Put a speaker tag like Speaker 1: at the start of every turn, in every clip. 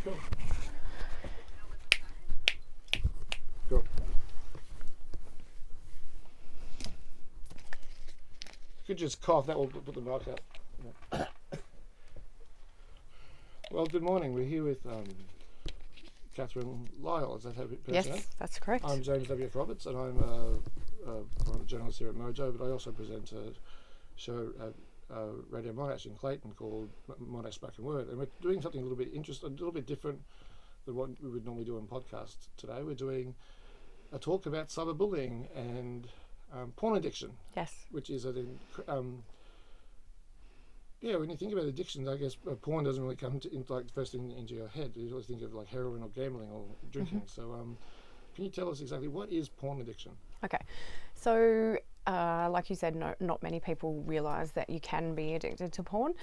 Speaker 1: Cool. Cool. You could just cough, that will put the mic up. Yeah. Well, good morning. We're here with Catherine Lyell. Is that how you pronounce it?
Speaker 2: Yes, that's correct.
Speaker 1: I'm James W.F. Roberts, and I'm one of the journalists here at Mojo, but I also present a show at Radio Monash in Clayton called Monash Spoken Word, and we're doing something a little bit interesting, a little bit different than what we would normally do on podcasts today. We're doing a talk about cyberbullying and porn addiction.
Speaker 2: Yes.
Speaker 1: Which is when you think about addictions, I guess porn doesn't really come first thing into your head. You always think of like heroin or gambling or drinking. Mm-hmm. So can you tell us exactly what is porn addiction?
Speaker 2: Okay, so like you said, not many people realise that you can be addicted to porn,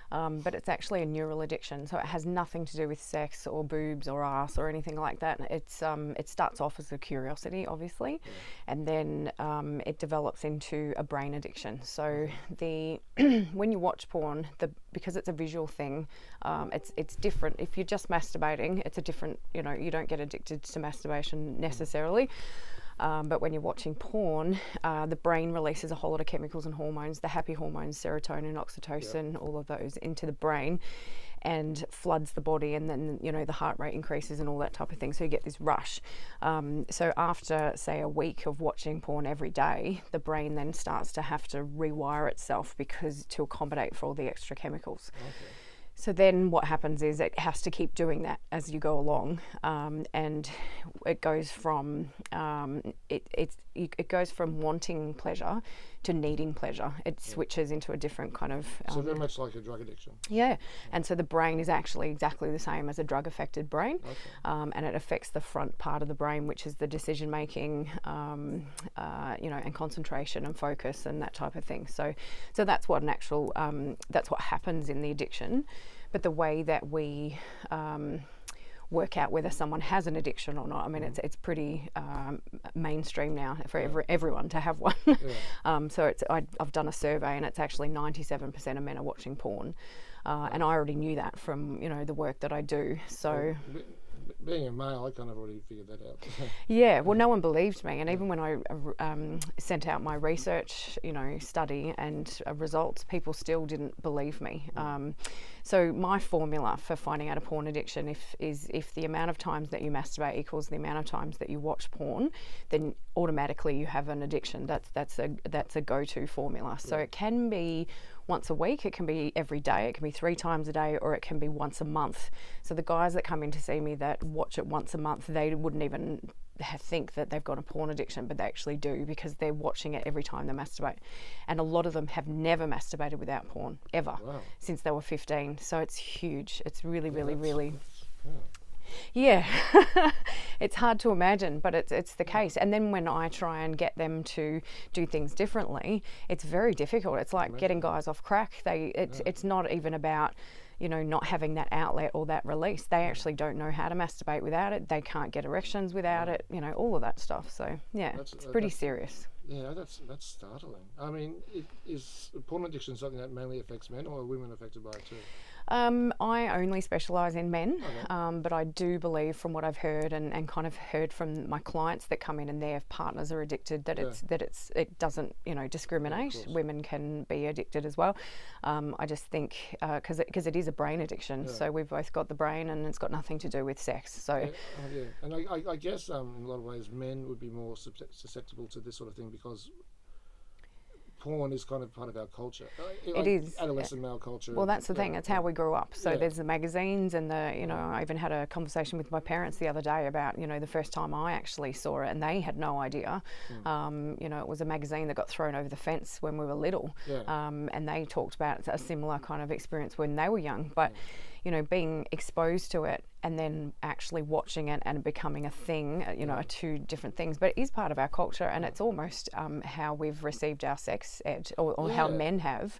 Speaker 2: but it's actually a neural addiction. So it has nothing to do with sex or boobs or ass or anything like that. It starts off as a curiosity, obviously, and then it develops into a brain addiction. So when you watch porn, because it's a visual thing, it's different. If you're just masturbating, it's a different. You don't get addicted to masturbation necessarily. But when you're watching porn, the brain releases a whole lot of chemicals and hormones, the happy hormones, serotonin, oxytocin, all of those into the brain and floods the body, and then, the heart rate increases and all that type of thing. So you get this rush. So after, say, a week of watching porn every day, the brain then starts to have to rewire itself to accommodate for all the extra chemicals. Okay. So then what happens is it has to keep doing that as you go along, and it goes from it goes from wanting pleasure to needing pleasure. It switches into a different kind of...
Speaker 1: so very much like a drug addiction.
Speaker 2: Yeah, and so the brain is actually exactly the same as a drug-affected brain, and it affects the front part of the brain, which is the decision-making, and concentration and focus and that type of thing. So that's what that's what happens in the addiction. But the way that we work out whether someone has an addiction or not, I mean, it's pretty mainstream now for everyone to have one. So I've done a survey, and it's actually 97% of men are watching porn, and I already knew that from the work that I do. So.
Speaker 1: Being a male, I kind of already figured that out.
Speaker 2: Yeah, well, no one believed me, and even when I sent out my research, study and results, people still didn't believe me. So my formula for finding out a porn addiction is if the amount of times that you masturbate equals the amount of times that you watch porn, then automatically you have an addiction. That's a go-to formula. So it can be once a week, it can be every day, it can be 3 times a day, or it can be once a month. So the guys that come in to see me that watch it once a month, they wouldn't even think that they've got a porn addiction, but they actually do, because they're watching it every time they masturbate. And a lot of them have never masturbated without porn, ever, since they were 15. So it's huge. It's really, really... Yeah, it's hard to imagine, but it's the case. And then when I try and get them to do things differently, it's very difficult. It's like getting guys off crack. It's not even about not having that outlet or that release. They actually don't know how to masturbate without it. They can't get erections without it. All of that stuff. So it's pretty serious.
Speaker 1: Yeah, that's startling. I mean, is porn addiction something that mainly affects men, or are women affected by it too?
Speaker 2: I only specialise in men, but I do believe, from what I've heard and kind of heard from my clients that come in and their partners are addicted, that it doesn't discriminate. Women can be addicted as well. I just think because it is a brain addiction, so we've both got the brain, and it's got nothing to do with sex. So
Speaker 1: and I guess in a lot of ways men would be more susceptible to this sort of thing, because porn is kind of part of our culture.
Speaker 2: It is
Speaker 1: adolescent male culture.
Speaker 2: Well, that's the thing. It's how we grew up. So there's the magazines, and I even had a conversation with my parents the other day about the first time I actually saw it, and they had no idea. It was a magazine that got thrown over the fence when we were little, and they talked about a similar kind of experience when they were young. But being exposed to it and then actually watching it and becoming a thing, are two different things. But it is part of our culture, and it's almost how we've received our sex ed, or how men have.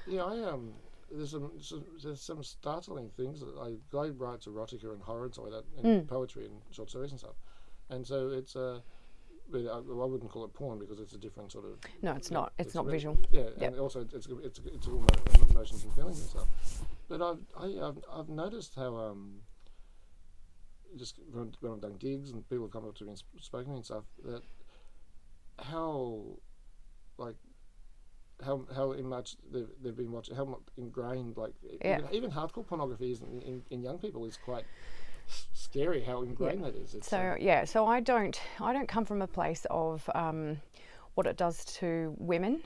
Speaker 1: Yeah, there's some startling things. I write erotica and horror and stuff like that, and poetry and short stories and stuff. And so it's but I wouldn't call it porn, because it's a different sort of...
Speaker 2: No, it's not. It's not visual.
Speaker 1: Yeah, and also it's all emotions and feelings and stuff. But I've noticed how just when I've done gigs and people have come up to me and spoken to me and stuff, that how much they've been watching, how much ingrained, like even hardcore pornography is in young people is quite scary. How ingrained that is.
Speaker 2: So I don't come from a place of what it does to women.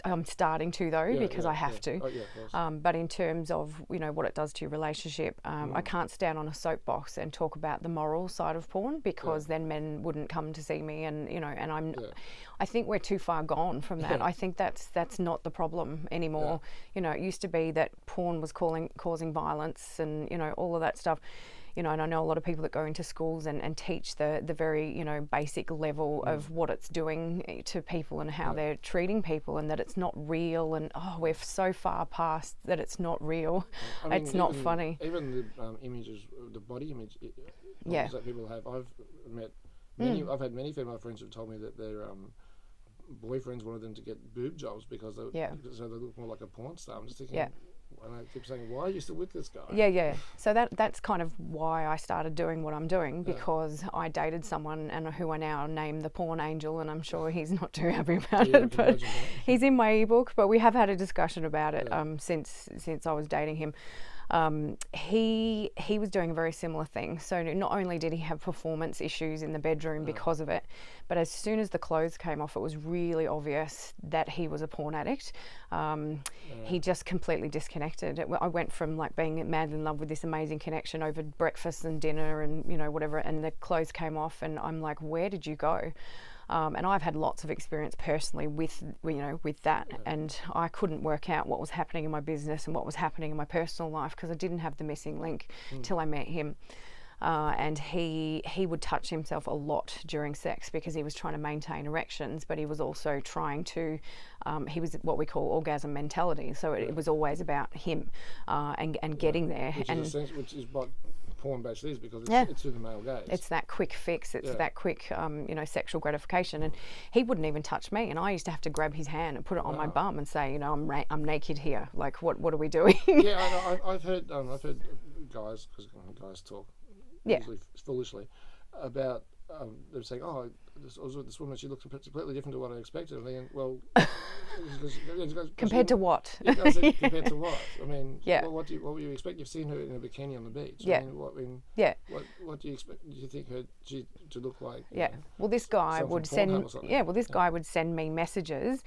Speaker 2: I'm starting to though, because I have to.
Speaker 1: Oh, yeah, of course.
Speaker 2: But in terms of what it does to your relationship, I can't stand on a soapbox and talk about the moral side of porn, because then men wouldn't come to see me, and I think we're too far gone from that. I think that's not the problem anymore. It used to be that porn was causing violence and all of that stuff. And I know a lot of people that go into schools and teach the very, basic level of what it's doing to people and how they're treating people, and that it's not real, and we're so far past that it's not real. I mean, it's not funny.
Speaker 1: Even the images, the body image that people have. I've had many female friends who've told me that their boyfriends wanted them to get boob jobs because so they look more like a porn star. I'm just thinking, and I keep saying, why are you still with this guy?
Speaker 2: So that's kind of why I started doing what I'm doing, because I dated someone who I now name the porn angel, and I'm sure he's not too happy about it, but he's in my ebook. But we have had a discussion about it since I was dating him. He was doing a very similar thing. So not only did he have performance issues in the bedroom because of it, but as soon as the clothes came off, it was really obvious that he was a porn addict. He just completely disconnected. I went from like being madly in love with this amazing connection over breakfast and dinner and whatever, and the clothes came off, and I'm like, where did you go? And I've had lots of experience personally with that, and I couldn't work out what was happening in my business and what was happening in my personal life, because I didn't have the missing link till I met him. And he would touch himself a lot during sex because he was trying to maintain erections, but he was also trying to, he was what we call orgasm mentality. So it was always about him and getting there.
Speaker 1: Which is what porn basically is, because it's through the male gaze.
Speaker 2: It's that quick fix. It's that quick, sexual gratification. And he wouldn't even touch me, and I used to have to grab his hand and put it on my bum and say, I'm naked here. Like, what are we doing?
Speaker 1: I've heard guys, because guys talk usually foolishly about they're saying, I was with this woman, she looked completely different to what I expected. And then, well,
Speaker 2: compared to what?
Speaker 1: Compared to what? I mean, what would you expect? You've seen her in a bikini on the beach. I mean, what do you expect? Do you think she to look like?
Speaker 2: Well, this guy would send. Guy would send me messages,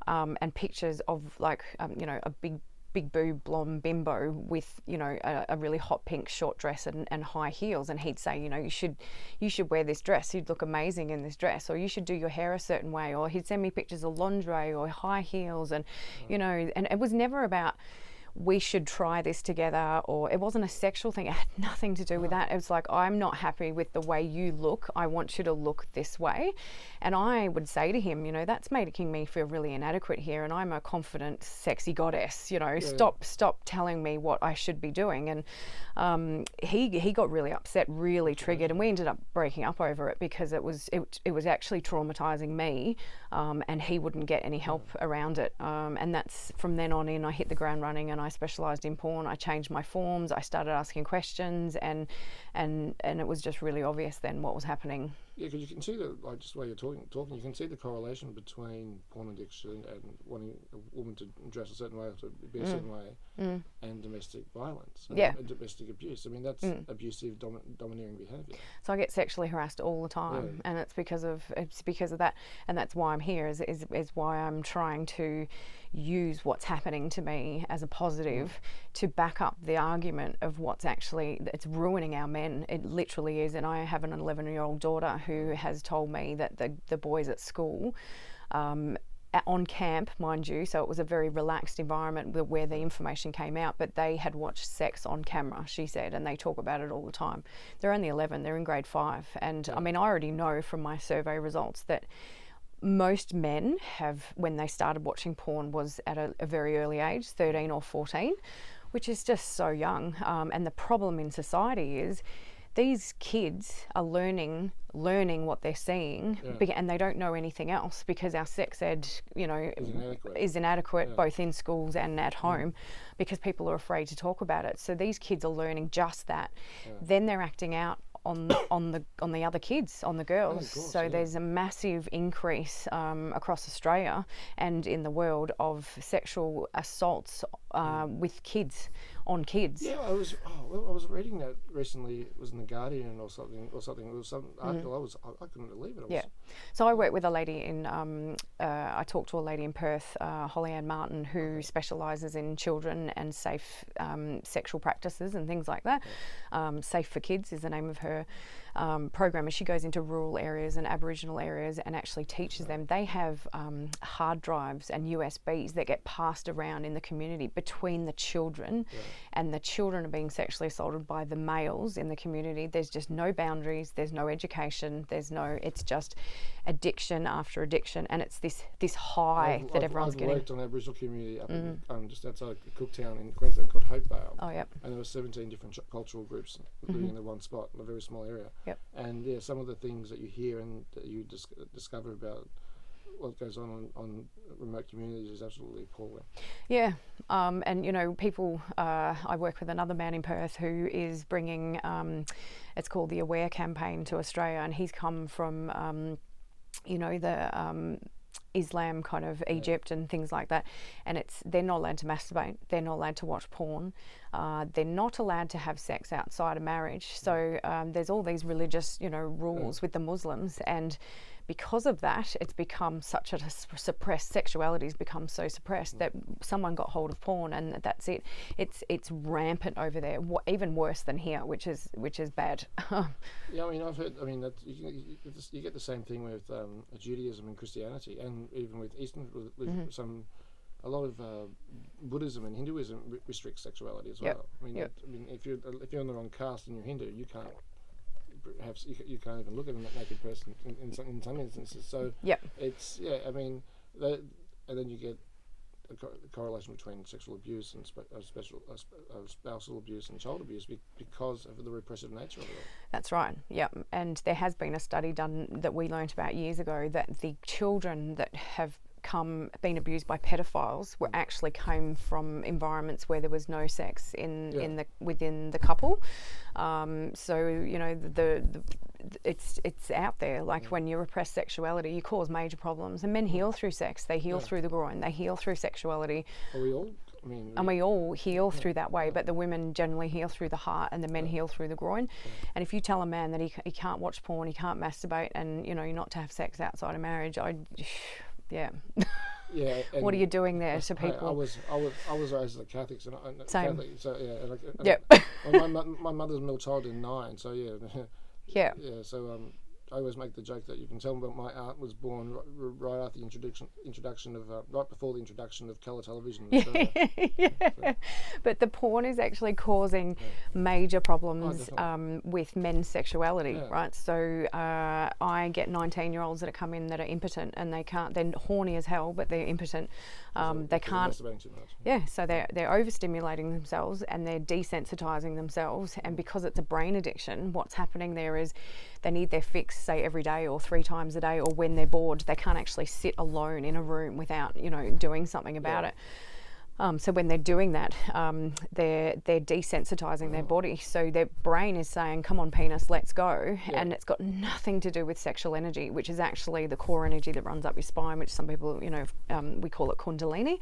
Speaker 2: and pictures of like a big boob blonde bimbo with a really hot pink short dress and high heels, and he'd say you should wear this dress, you'd look amazing in this dress, or you should do your hair a certain way, or he'd send me pictures of lingerie or high heels, and and it was never about we should try this together, or it wasn't a sexual thing. It had nothing to do with that. It was like, I'm not happy with the way you look. I want you to look this way. And I would say to him, that's making me feel really inadequate here, and I'm a confident, sexy goddess. Stop telling me what I should be doing. And he got really upset, really triggered, and we ended up breaking up over it, because it was actually traumatizing me, and he wouldn't get any help around it. And that's from then on in, I hit the ground running, and I specialised in porn. I changed my forms. I started asking questions, and it was just really obvious then what was happening.
Speaker 1: Yeah, because you can see just the way you're talking, you can see the correlation between porn addiction and wanting a woman to dress a certain way, or to be a certain way, and domestic violence, and domestic abuse. I mean, that's abusive, domineering behaviour.
Speaker 2: So I get sexually harassed all the time, and it's because of that, and that's why I'm here. Is why I'm trying to use what's happening to me as a positive to back up the argument of it's ruining our men. It literally is. And I have an 11-year-old daughter who has told me that the boys at school, on camp, mind you, so it was a very relaxed environment where the information came out, but they had watched sex on camera, she said, and they talk about it all the time. They're only 11, they're in grade 5. And I mean, I already know from my survey results that most men have, when they started watching porn, was at a very early age, 13 or 14, which is just so young. And the problem in society is these kids are learning what they're seeing, and they don't know anything else, because our sex ed, is inadequate both in schools and at home, because people are afraid to talk about it. So these kids are learning just that. Then they're acting out on the other kids, on the girls.
Speaker 1: course,
Speaker 2: So
Speaker 1: yeah.
Speaker 2: there's a massive increase across Australia and in the world of sexual assaults with kids, on kids.
Speaker 1: Yeah, I was reading that recently. It was in the Guardian or something. It was some article. I couldn't believe it.
Speaker 2: Yeah. So I work with a lady in. I talked to a lady in Perth, Holly Ann Martin, who specialises in children and safe sexual practices and things like that. Safe for Kids is the name of her program, and she goes into rural areas and Aboriginal areas and actually teaches them. They have hard drives and USBs that get passed around in the community between the children, and the children are being sexually assaulted by the males in the community. There's just no boundaries, there's no education, it's just addiction after addiction, and it's this high that everyone's getting.
Speaker 1: I've worked on an Aboriginal community up in, just outside Cooktown in Queensland called Hopevale.
Speaker 2: Oh, yep.
Speaker 1: And there were 17 different cultural groups living in the one spot, in a very small area.
Speaker 2: Yep.
Speaker 1: And yeah, some of the things that you hear and that you discover about what goes on remote communities is absolutely appalling. Yeah.
Speaker 2: And people, I work with another man in Perth who is bringing, it's called the Aware campaign to Australia, and he's come from, the Islam kind of Egypt and things like that, and they're not allowed to masturbate, they're not allowed to watch porn, they're not allowed to have sex outside of marriage. So there's all these religious rules with the Muslims, and because of that, it's become such a suppressed, sexuality's become so suppressed that someone got hold of porn and that's it. It's rampant over there, even worse than here, which is bad.
Speaker 1: Yeah, I've heard. That you get the same thing with Judaism and Christianity, and even with Eastern, with a lot of Buddhism and Hinduism restricts sexuality as well.
Speaker 2: Yep.
Speaker 1: If you're in the wrong caste and you're Hindu, you can't. You can't even look at a naked person in some instances. So it's and then you get a correlation between sexual abuse and spousal abuse and child abuse because of the repressive nature of it all.
Speaker 2: That's right. Yeah, and there has been a study done that we learnt about years ago that the children that have been abused by pedophiles actually came from environments where there was no sex within the couple. It's out there. Like when you repress sexuality, you cause major problems. And men heal through sex. They heal through the groin. They heal through sexuality.
Speaker 1: Are we all?
Speaker 2: And we all heal through that way, but the women generally heal through the heart and the men heal through the groin. And if you tell a man that he can't watch porn, he can't masturbate, and you're not to have sex outside of marriage,
Speaker 1: Yeah.
Speaker 2: What are you doing there to people?
Speaker 1: I was raised as a Catholic, so
Speaker 2: Same.
Speaker 1: Catholic, so
Speaker 2: Yep.
Speaker 1: My mother's middle child in 9, so yeah.
Speaker 2: Yeah.
Speaker 1: Yeah. So I always make the joke that you can tell me my aunt was born right after the introduction of right before the introduction of colour television.
Speaker 2: So. But the porn is actually causing major problems with men's sexuality, right? So I get 19-year-olds that come in that are impotent, and they're horny as hell, but they're impotent. They can't.
Speaker 1: Masturbating too much.
Speaker 2: Yeah, so they're overstimulating themselves and they're desensitizing themselves, and because it's a brain addiction, what's happening there is they need their fix, say every day or 3 times a day, or when they're bored, they can't actually sit alone in a room without doing something about it. So when they're doing that, they're desensitizing their body. So their brain is saying, "Come on, penis, let's go," and it's got nothing to do with sexual energy, which is actually the core energy that runs up your spine, which some people, we call it Kundalini.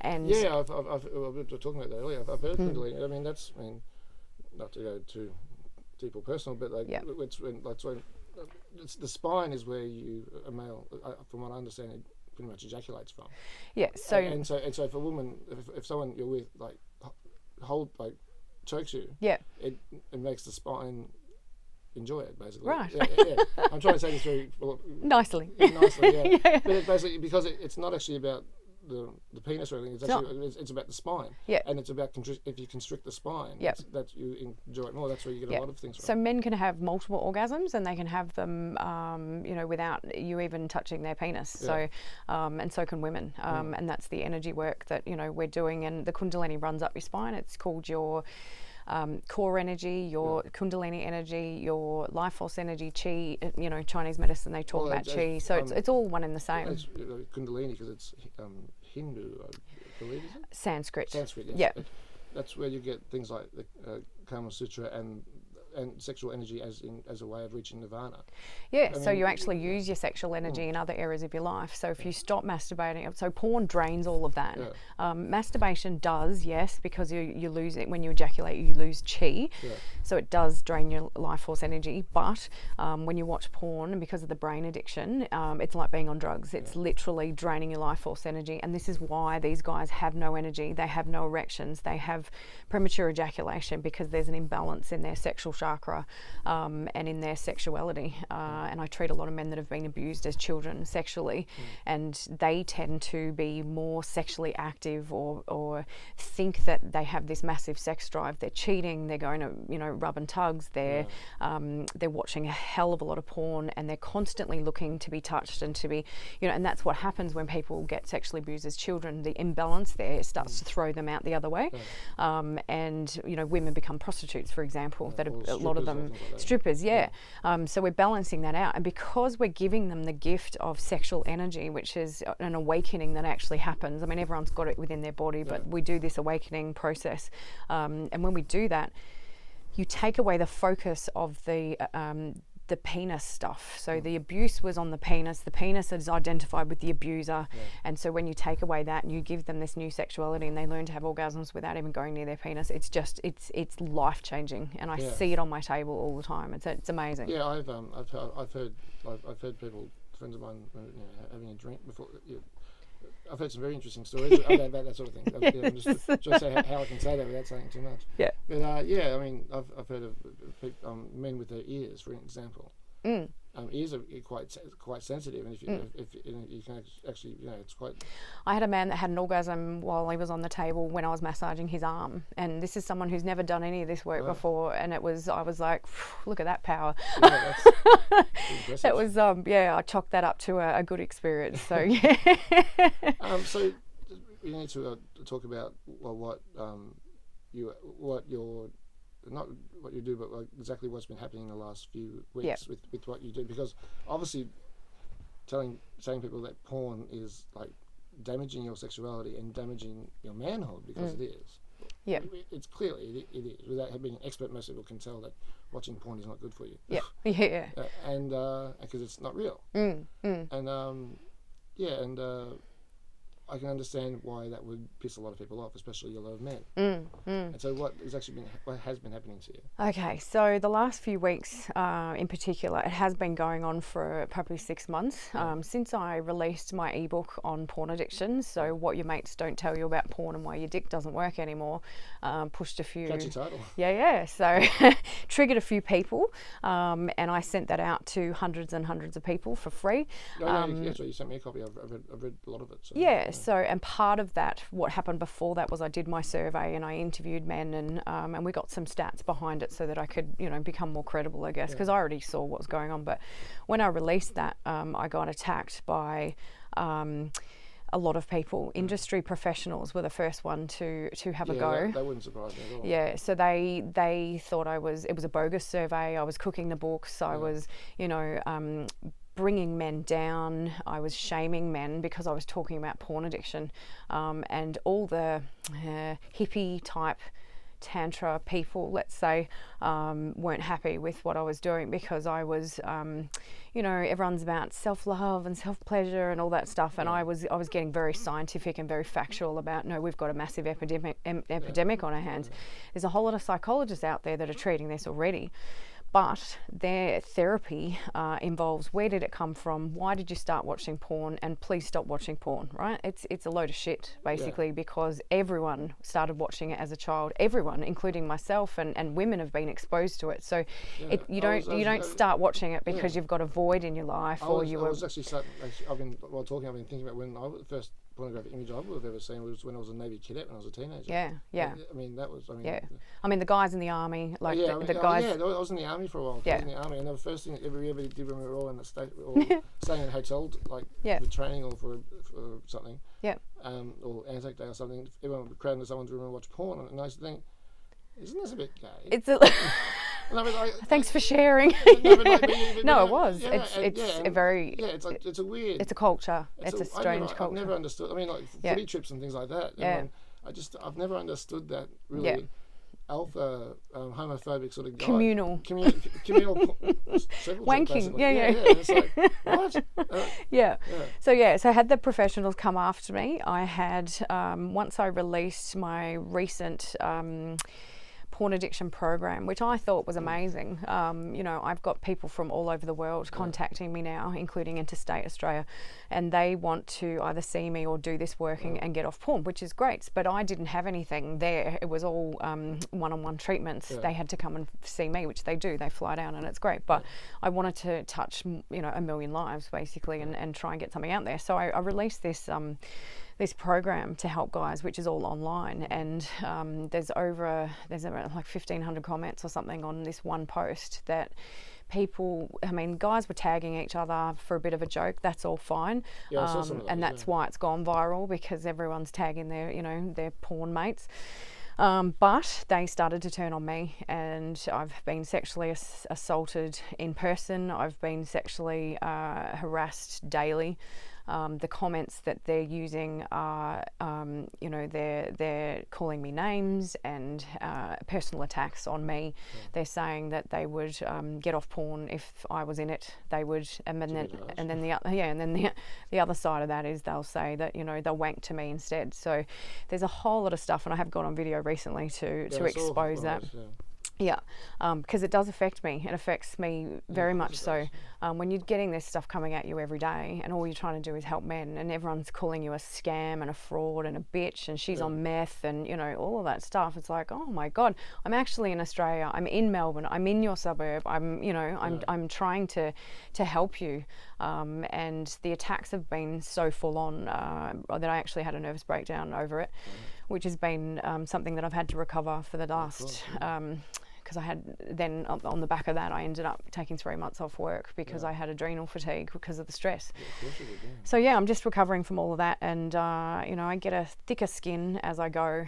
Speaker 2: And
Speaker 1: I've been talking about that earlier. I've heard Kundalini. Not to go too deep or personal, but it's the spine is where a male, from what I understand, it pretty much ejaculates from.
Speaker 2: Yeah. So
Speaker 1: and so if a woman, if someone you're with chokes you, it makes the spine enjoy it, basically.
Speaker 2: Right.
Speaker 1: Yeah. I'm trying to say this very
Speaker 2: nicely.
Speaker 1: Nicely, yeah. But basically, because it's not actually about the penis or anything, it's about the spine. Yeah. And it's about if you constrict the spine, that you enjoy it more. That's where you get a lot of things from.
Speaker 2: So men can have multiple orgasms, and they can have them, without you even touching their penis. So, and so can women. And that's the energy work that we're doing. And the Kundalini runs up your spine. It's called your core energy, your Kundalini energy, your life force energy, chi. Chinese medicine, they talk about chi. So it's all one and the same.
Speaker 1: It's Kundalini because it's Hindu, I believe, is it?
Speaker 2: Sanskrit.
Speaker 1: Yes.
Speaker 2: Yeah.
Speaker 1: That's where you get things like the Kama Sutra and and sexual energy as a way of reaching nirvana.
Speaker 2: Yeah, so you actually use your sexual energy in other areas of your life. So if you stop masturbating, so porn drains all of that. Masturbation does, yes, because you lose it when you ejaculate, you lose chi. So it does drain your life force energy. But when you watch porn, and because of the brain addiction, it's like being on drugs. It's literally draining your life force energy. And this is why these guys have no energy. They have no erections. They have premature ejaculation because there's an imbalance in their sexual chakra and in their sexuality. And I treat a lot of men that have been abused as children sexually, and they tend to be more sexually active or think that they have this massive sex drive. They're cheating, they're going to, rub and tugs, they're watching a hell of a lot of porn, and they're constantly looking to be touched and to be, and that's what happens when people get sexually abused as children. The imbalance there starts to throw them out the other way. And, women become prostitutes, for example, that a lot of them, strippers, so we're balancing that out. And because we're giving them the gift of sexual energy, which is an awakening that actually happens. I mean, everyone's got it within their body, but we do this awakening process. And when we do that, you take away the focus of the penis stuff. So the abuse was on the penis is identified with the abuser, and so when you take away that and you give them this new sexuality and they learn to have orgasms without even going near their penis, it's life changing, and I see it on my table all the time. It's amazing.
Speaker 1: I've heard people, friends of mine, having a drink before. I've heard some very interesting stories about that sort of thing. I'm just trying to say how I can say that without saying too much. But I mean, I've heard of men with their ears, for example. Ears are quite sensitive, and if you can actually, it's quite. I
Speaker 2: had a man that had an orgasm while he was on the table when I was massaging his arm, and this is someone who's never done any of this work before, and I was like, look at that power.
Speaker 1: That's impressive.
Speaker 2: That was I chalked that up to a good experience. So
Speaker 1: so we need to talk about what not what you do, but exactly what's been happening in the last few weeks with what you do, because obviously saying people that porn is like damaging your sexuality and damaging your manhood, because it is. It's clearly it is. Without being an expert, most people can tell that watching porn is not good for you. And because it's not real. I can understand why that would piss a lot of people off, especially a lot of men. And so what has been happening to you?
Speaker 2: Okay, so the last few weeks in particular, it has been going on for probably 6 months since I released my ebook on porn addiction. So what your mates don't tell you about porn and why your dick doesn't work anymore. Pushed a few.
Speaker 1: Catchy title.
Speaker 2: So triggered a few people, and I sent that out to hundreds and hundreds of people for free.
Speaker 1: So you sent me a copy. I've read a lot of it. So,
Speaker 2: So, and part of that, what happened before that was I did my survey and I interviewed men, and we got some stats behind it so that I could, become more credible, I guess, because I already saw what was going on. But when I released that, I got attacked by a lot of people. Industry professionals were the first one to have a go.
Speaker 1: That wouldn't surprise me at all.
Speaker 2: Yeah, so they thought it was a bogus survey. I was cooking the books. I was, bringing men down. I was shaming men because I was talking about porn addiction, and all the hippie type tantra people, let's say, weren't happy with what I was doing, because I was, everyone's about self-love and self-pleasure and all that stuff, and I was getting very scientific and very factual about, no, we've got a massive epidemic on our hands. There's a whole lot of psychologists out there that are treating this already. But their therapy involves, where did it come from? Why did you start watching porn? And please stop watching porn, right? It's a load of shit, basically, because everyone started watching it as a child. Everyone, including myself, and women have been exposed to it. So you don't start watching it because you've got a void in your life, I've been thinking about when the first pornographic image I would have ever seen was when I was a Navy cadet when I was a teenager. I mean, the guys in the army, I
Speaker 1: was in the army for a while. I was in the army, and the first thing that we ever did when we were all in the state, or staying in a hotel, for training or for something, or Anzac Day or something, everyone would crowd into someone's room and watch porn, and I used to think, isn't this a bit gay?
Speaker 2: Thanks for sharing. No, it was. It's a weird. It's a culture. It's a strange culture.
Speaker 1: I've never understood. I mean, footy trips and things like that. I've never understood that really. alpha homophobic sort of guy.
Speaker 2: Communal.
Speaker 1: Communal
Speaker 2: Wanking. Yeah.
Speaker 1: It's like, what?
Speaker 2: Yeah. So I had the professionals come after me. I had, once I released my recent porn addiction program, which I thought was amazing. I've got people from all over the world contacting me now, including interstate Australia, and they want to either see me or do this work and get off porn, which is great. But I didn't have anything there. It was all one-on-one treatments. They had to come and see me, which they do. They fly down and it's great. But I wanted to touch, a million lives basically, and try and get something out there. So I released this program to help guys, which is all online, and there's around like 1,500 comments or something on this one post that guys were tagging each other for a bit of a joke. That's all fine,
Speaker 1: I saw some of those,
Speaker 2: and that's why it's gone viral, because everyone's tagging their porn mates. But they started to turn on me, and I've been sexually assaulted in person. I've been sexually harassed daily. The comments that they're using are, they're calling me names and personal attacks on me. They're saying that they would get off porn if I was in it. They would, and then the other side of that is they'll say that they'll wank to me instead. So there's a whole lot of stuff, and I have got on video recently to expose that. Because it does affect me. It affects me very much so. When you're getting this stuff coming at you every day, and all you're trying to do is help men, and everyone's calling you a scam and a fraud and a bitch, and she's on meth, and all of that stuff. It's like, oh my God, I'm actually in Australia. I'm in Melbourne. I'm in your suburb. I'm trying to help you. And the attacks have been so full on that I actually had a nervous breakdown over it, which has been something that I've had to recover for the last. Because I had then on the back of that, I ended up taking 3 months off work because I had adrenal fatigue because of the stress. So I'm just recovering from all of that, and I get a thicker skin as I go,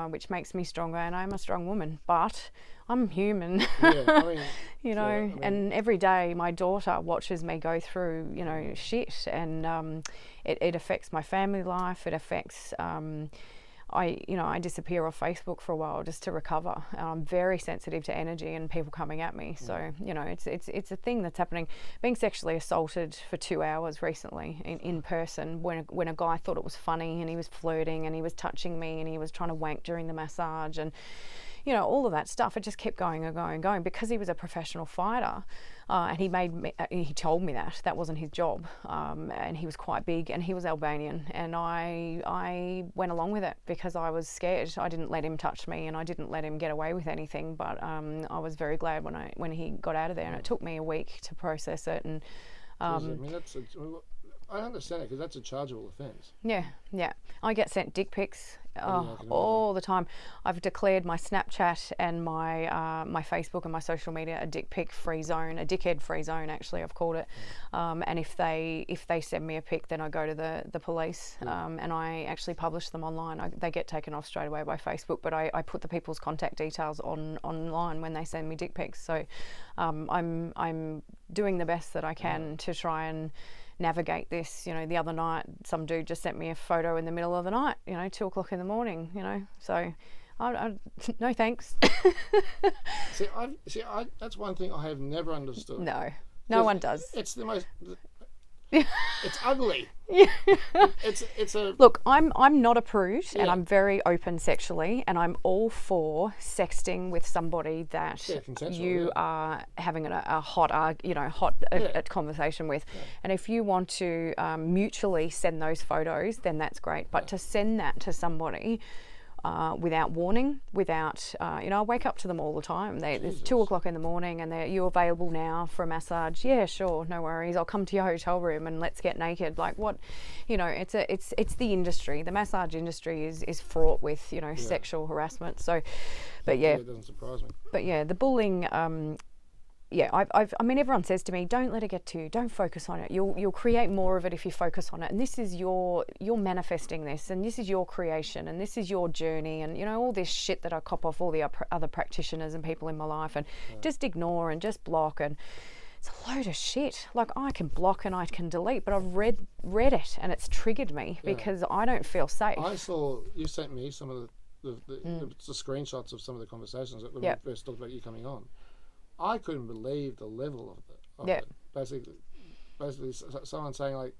Speaker 2: which makes me stronger, and I'm a strong woman, but I'm human. And every day my daughter watches me go through shit, and it affects my family life. It affects I disappear off Facebook for a while just to recover. I'm very sensitive to energy and people coming at me. So, it's a thing that's happening. Being sexually assaulted for 2 hours recently in person when a guy thought it was funny, and he was flirting and he was touching me and he was trying to wank during the massage, and all of that stuff. It just kept going and going and going because he was a professional fighter. And he told me that wasn't his job, and he was quite big, and he was Albanian, and I went along with it because I was scared. I didn't let him touch me, and I didn't let him get away with anything, but I was very glad when he got out of there, and it took me a week to process it. And
Speaker 1: I understand it, because that's a chargeable offence.
Speaker 2: Yeah. I get sent dick pics all the time. I've declared my Snapchat and my Facebook and my social media a dick pic free zone, a dickhead free zone. Actually, I've called it. And if they send me a pic, then I go to the police, and I actually publish them online. They get taken off straight away by Facebook, but I put the people's contact details online when they send me dick pics. So I'm doing the best that I can to try and navigate this. The other night some dude just sent me a photo in the middle of the night, 2 o'clock in the morning, so I no thanks.
Speaker 1: That's one thing I have never understood.
Speaker 2: No one does.
Speaker 1: It's the most it's ugly. It's a
Speaker 2: look. I'm not a prude, and I'm very open sexually, and I'm all for sexting with somebody that you are having a hot conversation with, and if you want to mutually send those photos, then that's great. But to send that to somebody without warning, without, I wake up to them all the time. It's 2 o'clock in the morning, and are you available now for a massage? Yeah, sure, no worries. I'll come to your hotel room and let's get naked. Like what, it's the industry. The massage industry is fraught with, sexual harassment. So, but
Speaker 1: it doesn't surprise me.
Speaker 2: But the bullying. Everyone says to me, don't let it get to you, don't focus on it. You'll create more of it if you focus on it. And this is you're manifesting this, and this is your creation, and this is your journey, and all this shit that I cop off all the other practitioners and people in my life, and just ignore and just block, and it's a load of shit. Like, I can block and I can delete, but I've read it and it's triggered me because I don't feel safe.
Speaker 1: I saw you sent me some of the screenshots of some of the conversations that when
Speaker 2: Yep.
Speaker 1: we first talked about you coming on. I couldn't believe the level of
Speaker 2: Yep.
Speaker 1: it. Basically, someone saying like,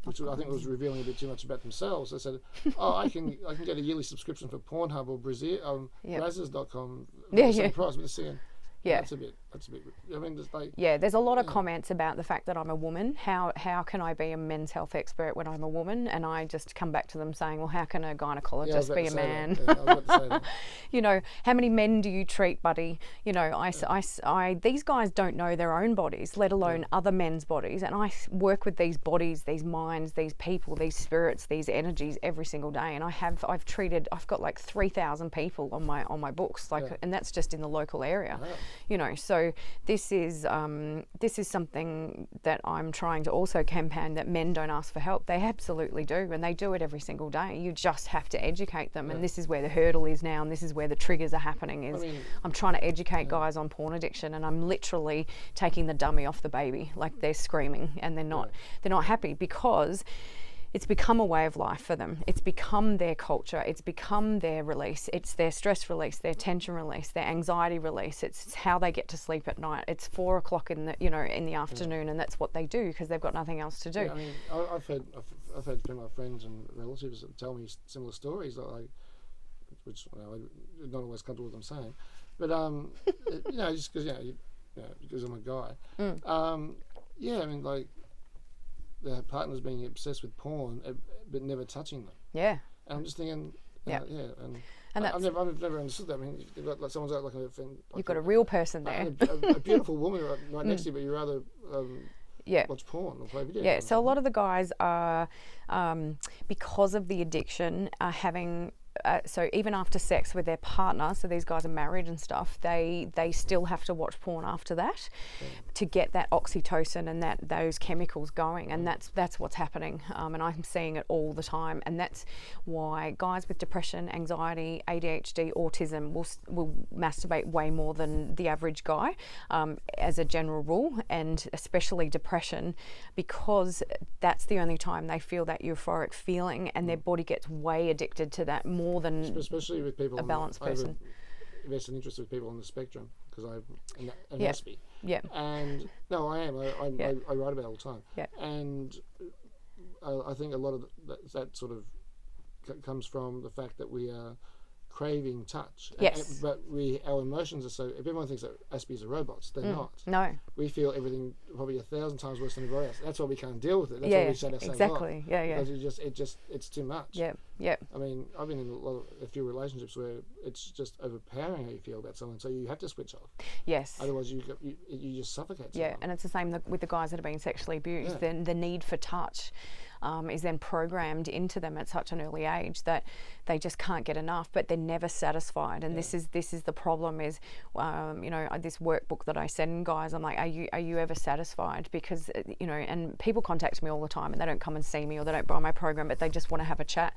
Speaker 1: which I think was revealing a bit too much about themselves. They said, "Oh, I can get a yearly subscription for Pornhub or Brazil,
Speaker 2: Yep.
Speaker 1: Brazzers.com for
Speaker 2: Yeah,
Speaker 1: the same
Speaker 2: yeah.
Speaker 1: price." But they're saying,
Speaker 2: Yeah.
Speaker 1: that's a bit. I mean, just like,
Speaker 2: Yeah, there's a lot of comments about the fact that I'm a woman. How can I be a men's health expert when I'm a woman? And I just come back to them saying, well, how can a gynecologist be a man?
Speaker 1: Yeah, I was about to say that.
Speaker 2: You know, how many men do you treat, buddy? You know, these guys don't know their own bodies, let alone other men's bodies. And I work with these bodies, these minds, these people, these spirits, these energies every single day. And I've got like 3,000 people on my books, and that's just in the local area.
Speaker 1: Wow.
Speaker 2: You know, so this is something that I'm trying to also campaign, that men don't ask for help. They absolutely do, and they do it every single day. You just have to educate them, and this is where the hurdle is now, and this is where the triggers are happening. I'm trying to educate guys on porn addiction, and I'm literally taking the dummy off the baby. Like, they're screaming and they're not happy, because it's become a way of life for them. It's become their culture. It's become their release. It's their stress release, their tension release, their anxiety release. It's how they get to sleep at night. It's 4 o'clock in the afternoon, and that's what they do because they've got nothing else to do.
Speaker 1: Yeah, I mean, I've had my friends and relatives that tell me similar stories, which I'm not always comfortable with them saying, but just because I'm a guy. Yeah, I mean, like, their partners being obsessed with porn, but never touching them.
Speaker 2: Yeah.
Speaker 1: And I'm just thinking, and I've never understood that. I mean, you've got someone's got
Speaker 2: you've got a real person there,
Speaker 1: a beautiful woman right next to you, but you rather watch porn or play video.
Speaker 2: Yeah. So a lot of the guys are, because of the addiction, are having. So even after sex with their partner, so these guys are married and stuff, they still have to watch porn after that to get that oxytocin and those chemicals going, and that's what's happening, and I'm seeing it all the time, and that's why guys with depression, anxiety, ADHD, autism will masturbate way more than the average guy, as a general rule, and especially depression, because that's the only time they feel that euphoric feeling, and their body gets way addicted to that more than
Speaker 1: especially with people
Speaker 2: a balanced person.
Speaker 1: I have a vested interest with people on the spectrum because I'm an
Speaker 2: Yeah.
Speaker 1: Aspie.
Speaker 2: Yeah.
Speaker 1: And no, I am. I write about it all the time.
Speaker 2: Yeah.
Speaker 1: And I think a lot of that sort of comes from the fact that we are craving touch.
Speaker 2: Yes.
Speaker 1: But our emotions are so. If everyone thinks that Aspies are robots, they're not.
Speaker 2: No.
Speaker 1: We feel everything probably 1,000 times worse than everybody else. That's why we can't deal with it. That's
Speaker 2: Yeah,
Speaker 1: why we shut ourselves
Speaker 2: exactly.
Speaker 1: off.
Speaker 2: Yeah, yeah.
Speaker 1: Because it's too much.
Speaker 2: Yeah, yeah.
Speaker 1: I mean, I've been in a few relationships where it's just overpowering how you feel about someone, so you have to switch off.
Speaker 2: Yes.
Speaker 1: Otherwise, you just suffocate someone.
Speaker 2: Yeah, and it's the same with the guys that are being sexually abused.
Speaker 1: Yeah.
Speaker 2: The need for touch is then programmed into them at such an early age that they just can't get enough, but they're never satisfied. And this is the problem. Is this workbook that I send guys, I'm like, are you ever satisfied? Because and people contact me all the time, and they don't come and see me or they don't buy my program, but they just want to have a chat.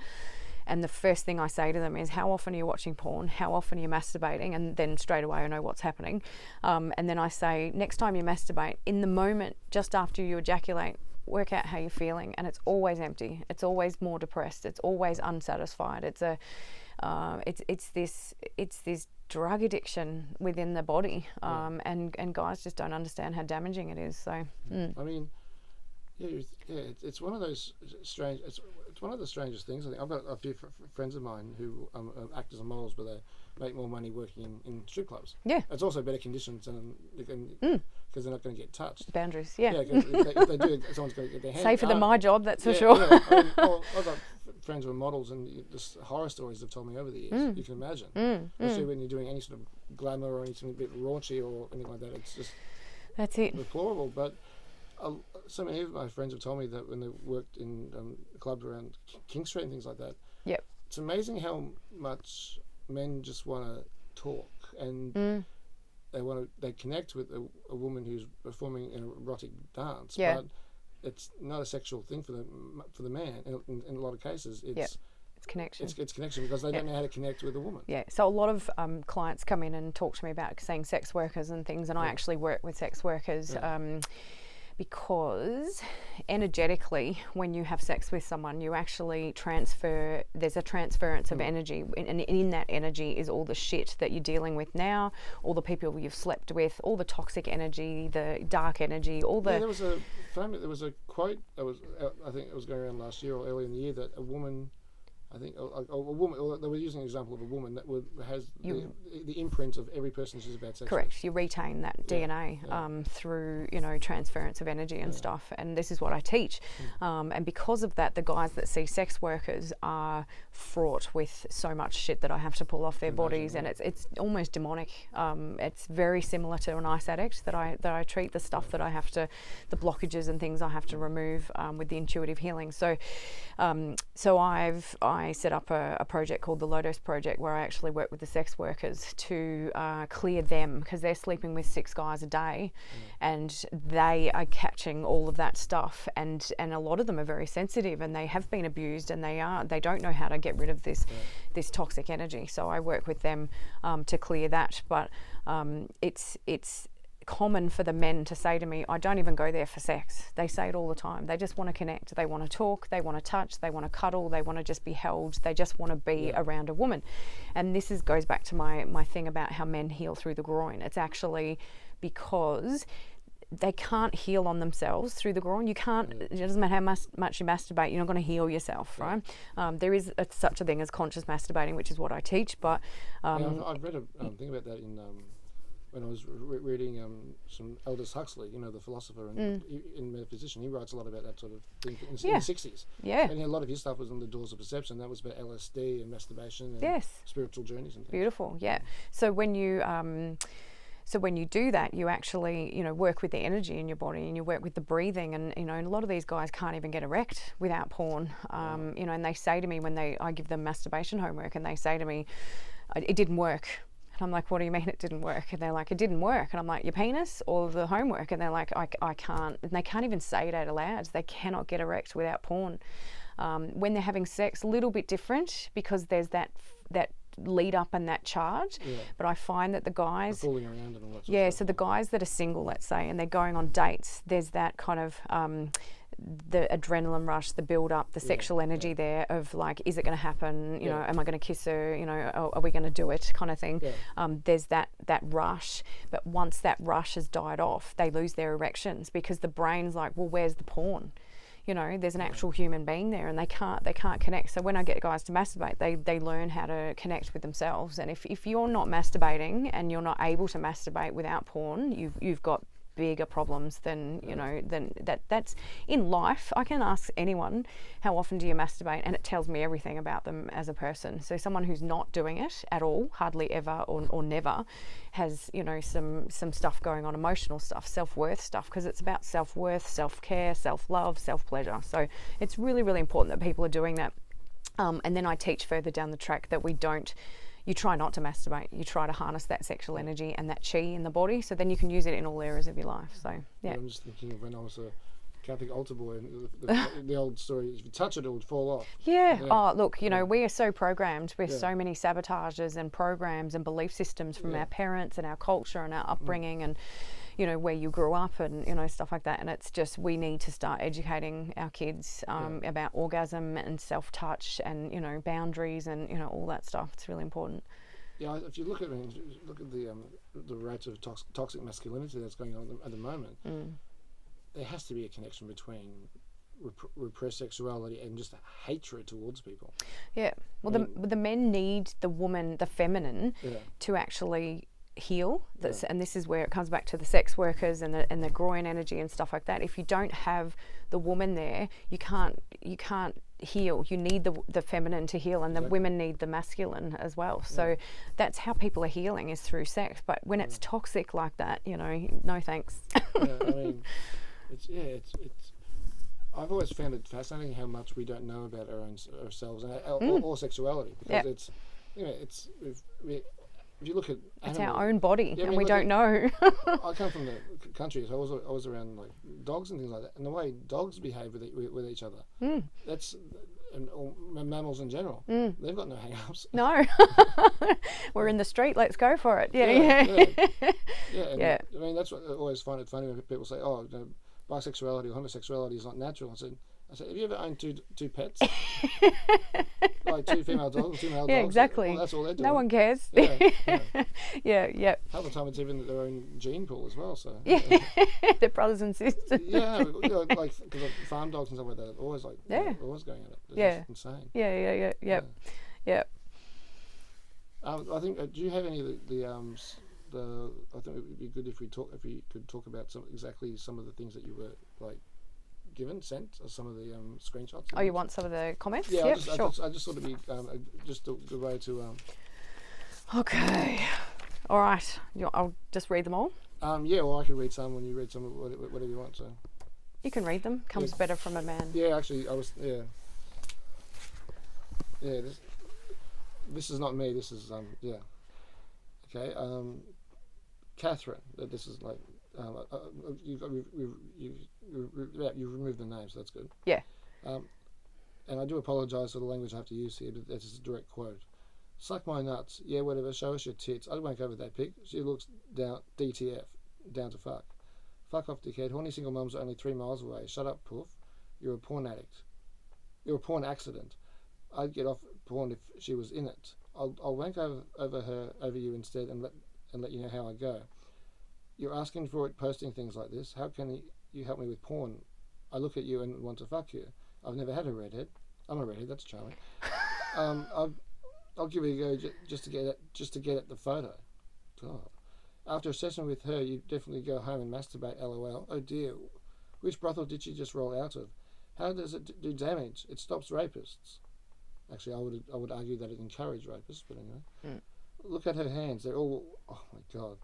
Speaker 2: And the first thing I say to them is, how often are you watching porn? How often are you masturbating? And then straight away I know what's happening. And then I say, next time you masturbate, in the moment, just after you ejaculate, work out how you're feeling. And it's always empty. It's always more depressed. It's always unsatisfied. It's this drug addiction within the body. And guys just don't understand how damaging it is. So,
Speaker 1: I mean, it's one of those strange. It's one of the strangest things. I think I've got a few friends of mine who are actors and models, but they make more money working in strip clubs. Yeah, it's also better conditions, and because they're not going to get touched.
Speaker 2: Boundaries. Yeah.
Speaker 1: Yeah, if they do, someone's going to get their hand.
Speaker 2: Safer than my job, that's for sure.
Speaker 1: Yeah. I've got friends who are models, and just horror stories they've told me over the years. You can imagine, especially when you're doing any sort of glamour or anything a bit raunchy or anything like that. It's just deplorable, but. So many of my friends have told me that when they worked in clubs around King Street and things like that, it's amazing how much men just want to talk and they connect with a woman who's performing an erotic dance, but it's not a sexual thing for the man. In a lot of cases, it's connection. It's connection because they don't know how to connect with a woman. Yeah.
Speaker 2: So a lot of clients come in and talk to me about seeing sex workers and things, and I actually work with sex workers. Because energetically, when you have sex with someone, you actually there's a transference of energy, and in that energy is all the shit that you're dealing with now, all the people you've slept with, all the toxic energy, the dark energy, all the...
Speaker 1: Yeah, there was a quote that was, I think it was going around last year or early in the year, that a woman, I think a woman, or they were using an example of a woman that has the imprint of every person she's about sex
Speaker 2: Correct.
Speaker 1: with.
Speaker 2: You retain that DNA through, transference of energy and stuff. And this is what I teach. And because of that, the guys that see sex workers are fraught with so much shit that I have to pull off their bodies, and it's almost demonic. It's very similar to an ice addict that I treat, the stuff that I have to, the blockages and things I have to remove with the intuitive healing. So I set up a project called the Lotus Project, where I actually work with the sex workers to clear them, because they're sleeping with 6 guys a day, and they are catching all of that stuff, and a lot of them are very sensitive, and they have been abused, and they don't know how to get rid of this toxic energy. So I work with them to clear that, but it's common for the men to say to me, I don't even go there for sex. They say it all the time. They just want to connect. They want to talk. They want to touch. They want to cuddle. They want to just be held. They just want to be around a woman. And this goes back to my thing about how men heal through the groin. It's actually because they can't heal on themselves through the groin. You can't, it doesn't matter how much you masturbate, you're not going to heal yourself, right? There is such a thing as conscious masturbating, which is what I teach, but...
Speaker 1: I've read a thing about that in... when I was reading some Aldous Huxley, the philosopher and metaphysician. He writes a lot about that sort of thing in the 60s.
Speaker 2: Yeah.
Speaker 1: And a lot of his stuff was on the doors of perception. That was about LSD and masturbation and spiritual journeys and things.
Speaker 2: Beautiful, yeah. So when you do that, you actually, work with the energy in your body, and you work with the breathing, and a lot of these guys can't even get erect without porn. And they say to me when I give them masturbation homework, and they say to me, it didn't work. And I'm like, what do you mean it didn't work? And they're like, it didn't work. And I'm like, your penis or the homework? And they're like, I can't. And they can't even say it out loud. They cannot get erect without porn. When they're having sex, a little bit different, because there's that lead up and that charge. But I find that the guys...
Speaker 1: fooling around and all that sort of stuff.
Speaker 2: So the guys that are single, let's say, and they're going on dates, there's that kind of... the adrenaline rush, the build up, the sexual energy there of like, is it going to happen? Am I going to kiss her? Are we going to do it? Kind of thing. There's that rush, but once that rush has died off, they lose their erections, because the brain's like, well, where's the porn? There's an actual human being there, and they can't connect. So when I get guys to masturbate, they learn how to connect with themselves. And if you're not masturbating and you're not able to masturbate without porn, you've got bigger problems than that's in life. I can ask anyone, how often do you masturbate, and it tells me everything about them as a person. So someone who's not doing it at all, hardly ever or never, has some stuff going on, emotional stuff, self-worth stuff, because it's about self-worth, self-care, self-love, self-pleasure. So it's really, really important that people are doing that. And then I teach further down the track that you try not to masturbate. You try to harness that sexual energy and that chi in the body, so then you can use it in all areas of your life. So, yeah.
Speaker 1: I'm just thinking of when I was a Catholic altar boy, and the old story, if you touch it, it would fall off.
Speaker 2: Yeah. Oh, look, we are so programmed with so many sabotages and programs and belief systems from our parents and our culture and our upbringing and, where you grew up and, stuff like that. And it's just, we need to start educating our kids about orgasm and self-touch and, boundaries and, all that stuff. It's really important.
Speaker 1: Yeah, if you look at the rates of toxic masculinity that's going on at the moment, there has to be a connection between repressed sexuality and just hatred towards people. Yeah. Well,
Speaker 2: the men need the woman, the feminine, to actually heal. And this is where it comes back to the sex workers and the groin energy and stuff like that. If you don't have the woman there, you can't heal. You need the feminine to heal, and the women need the masculine as well. So that's how people are healing, is through sex. But when it's toxic like that, no thanks.
Speaker 1: I mean, it's I've always found it fascinating how much we don't know about ourselves and or sexuality, because if you look at animals,
Speaker 2: it's our own body, and we don't know.
Speaker 1: I come from the country, so I was around like dogs and things like that, and the way dogs behave with each other, that's or mammals in general. They've got no hang-ups.
Speaker 2: No, we're in the street. Let's go for it.
Speaker 1: Yeah. I mean, that's what I always find it funny when people say, "Oh, bisexuality or homosexuality is not natural. I said, have you ever owned two pets? Like 2 female dogs, 2 male dogs?
Speaker 2: Yeah, exactly.
Speaker 1: Well, that's all they're doing.
Speaker 2: No one cares.
Speaker 1: Yeah.
Speaker 2: Yeah.
Speaker 1: Half the time it's even their own gene pool as well. So
Speaker 2: Yeah, they're brothers and sisters.
Speaker 1: yeah, like because farm dogs and stuff like that, are always they're always going at it. It's insane.
Speaker 2: Yeah.
Speaker 1: I think. Do you have any of the I think it would be good if we could talk about some of the things that you were sent some of the screenshots.
Speaker 2: Oh, you want some of the comments?
Speaker 1: Yeah,
Speaker 2: yep,
Speaker 1: sure. I just thought it'd be just a good way to.
Speaker 2: Okay. All right. I'll just read them all.
Speaker 1: Yeah, or I can read some when you read some, whatever you want. So.
Speaker 2: You can read them. Comes better from a man.
Speaker 1: Yeah, actually, I was. Yeah. Yeah. This is not me. This is Yeah. Okay. Catherine. This is like. You've removed the names. So that's good.
Speaker 2: Yeah.
Speaker 1: And I do apologise for the language I have to use here, but this is a direct quote. Suck my nuts. Yeah, whatever. Show us your tits. I won't go with that pic. She looks down. DTF. Down to fuck. Fuck off, dickhead. Horny single mums are only 3 miles away. Shut up, poof. You're a porn addict. You're a porn accident. I'd get off porn if she was in it. I'll wank over you instead and let you know how I go. You're asking for it, posting things like this. How can you help me with porn? I look at you and want to fuck you. I've never had a redhead. I'm a redhead. That's charming. I'll give it a go just to get at the photo. God. After a session with her, you definitely go home and masturbate. LOL. Oh dear. Which brothel did she just roll out of? How does it do damage? It stops rapists. Actually, I would argue that it encouraged rapists. But anyway, Look at her hands. They're all. Oh my God.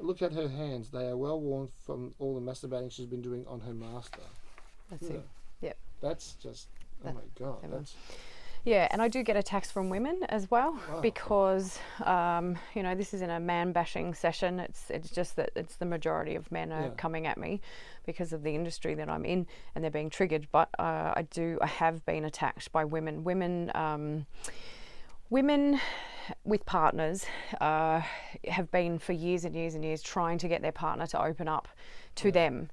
Speaker 1: Look at her hands. They are well worn from all the masturbating she's been doing on her master.
Speaker 2: That's it. Yep.
Speaker 1: That's just. Oh my God. That's.
Speaker 2: Yeah, and I do get attacks from women as well because, this isn't a man-bashing session. It's just that it's the majority of men are coming at me because of the industry that I'm in, and they're being triggered. But I have been attacked by women. Women with partners have been for years and years and years trying to get their partner to open up to them.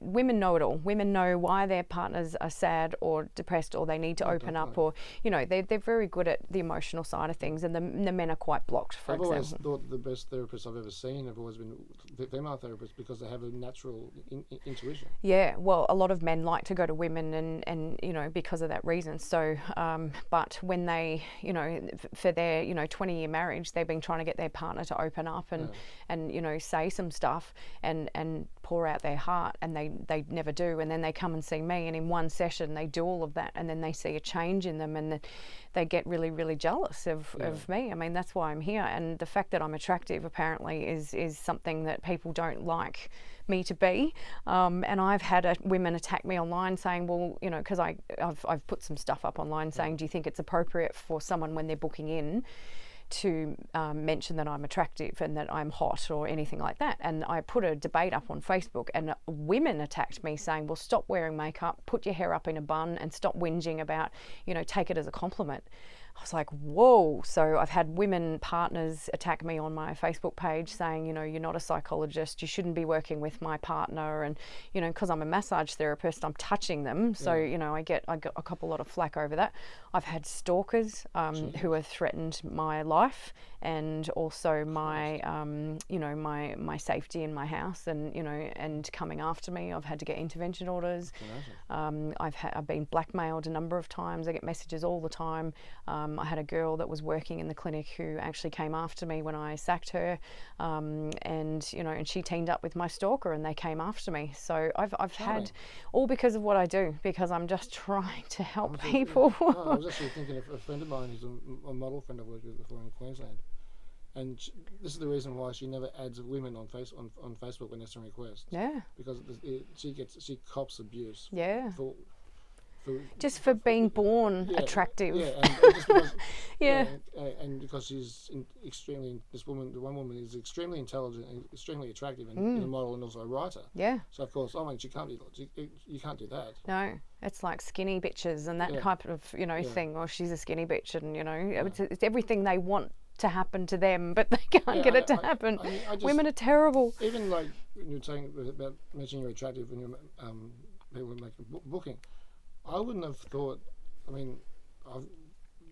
Speaker 2: Women know it all. Women know why their partners are sad or depressed or they need to open up, or, they're very good at the emotional side of things, and the men are quite blocked, for example.
Speaker 1: I've always thought the best therapists I've ever seen have always been female therapists because they have a natural intuition. Yeah,
Speaker 2: well, a lot of men like to go to women and because of that reason. So, but when they, for their, 20-year marriage, they've been trying to get their partner to open up and say some stuff and pour out their heart, and they never do, and then they come and see me, and in one session they do all of that, and then they see a change in them, and they get really, really jealous of me. I mean, that's why I'm here, and the fact that I'm attractive apparently is something that people don't like me to be, and I've had women attack me online saying, well, because I've put some stuff up online saying, do you think it's appropriate for someone when they're booking in to mention that I'm attractive and that I'm hot or anything like that? And I put a debate up on Facebook, and women attacked me saying, well, stop wearing makeup, put your hair up in a bun, and stop whinging about, take it as a compliment. I was like, whoa. So I've had women partners attack me on my Facebook page saying, you're not a psychologist, you shouldn't be working with my partner, and because I'm a massage therapist, I'm touching them, so I got a lot of flack over that. I've had stalkers who have threatened my life and also my my safety in my house, and coming after me. I've had to get intervention orders. I've been blackmailed a number of times. I get messages all the time. I had a girl that was working in the clinic who actually came after me when I sacked her, and she teamed up with my stalker, and they came after me. So I've had, all because of what I do, because I'm just trying to help people.
Speaker 1: I was actually thinking of a friend of mine who's a model friend I've worked with before in Queensland, and this is the reason why she never adds women on Facebook when there's a request. Yeah, because she cops abuse.
Speaker 2: Yeah. Just for being born attractive.
Speaker 1: Yeah, and just because, and because she's the one woman is extremely intelligent and extremely attractive, and a model and also a writer. Yeah. So of course, you can't do that. No, it's like skinny bitches and that type of thing, or she's a skinny bitch, and it's everything they want to happen to them, but they can't get it to happen. Women are terrible. Even you're saying about mentioning you're attractive when you're people make a booking. I wouldn't have thought. I mean,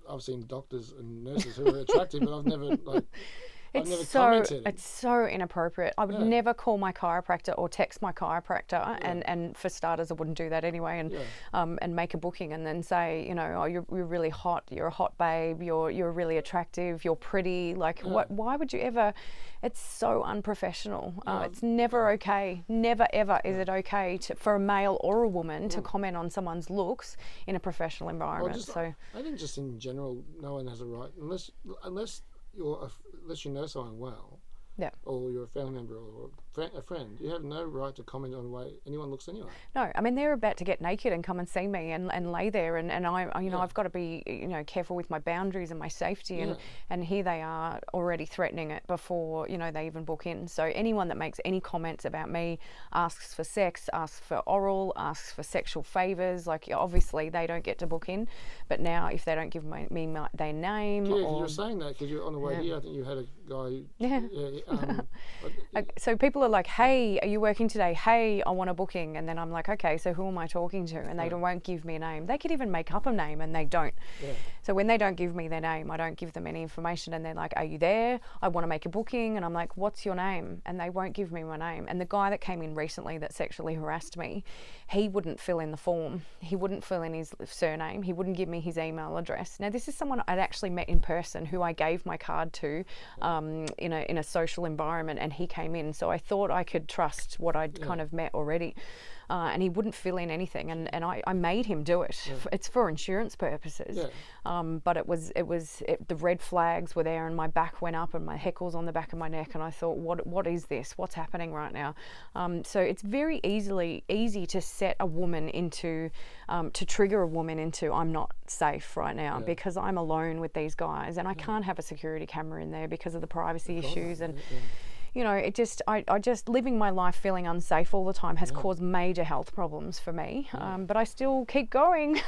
Speaker 1: I've seen doctors and nurses who are attractive, but I've never commented.
Speaker 2: It's so inappropriate. I would never call my chiropractor or text my chiropractor, and for starters, I wouldn't do that anyway, and make a booking and then say, you know, oh, you're really hot, you're a hot babe, you're really attractive, you're pretty. Like, why would you ever? It's so unprofessional. It's never okay. Never ever is it okay for a male or a woman to comment on someone's looks in a professional environment.
Speaker 1: I think just in general, no one has a right unless you know someone well, or you're a family member or a friend, you have no right to comment on the way anyone looks anyway.
Speaker 2: No, I mean, they're about to get naked and come and see me and lay there, and I you know, I've got to be, you know, careful with my boundaries and my safety, and here they are already threatening it before, you know, they even book in. So anyone that makes any comments about me, asks for sex, asks for oral, asks for sexual favours, like, obviously they don't get to book in. But now if they don't give me their name,
Speaker 1: you're saying that because you're on the way here. I think you had a guy.
Speaker 2: So people are like, hey, are you working today? Hey, I want a booking. And then I'm like, okay, so who am I talking to? And they won't give me a name. They could even make up a name and they don't. So when they don't give me their name, I don't give them any information, and they're like, are you there? I want to make a booking. And I'm like, what's your name? And they won't give me my name. And the guy that came in recently that sexually harassed me, he wouldn't fill in the form. He wouldn't fill in his surname. He wouldn't give me his email address. Now, this is someone I'd actually met in person who I gave my card to in a social environment, and he came in. So I thought I could trust what I'd kind of met already. And he wouldn't fill in anything, and I made him do it. It's for insurance purposes. But the red flags were there, and my back went up, and my heckles on the back of my neck, and I thought, what is this? What's happening right now? So it's very easy to set a woman into, to trigger a woman into, I'm not safe right now because I'm alone with these guys, and I can't have a security camera in there because of the privacy issues and. You know, I just living my life feeling unsafe all the time has caused major health problems for me. But I still keep going,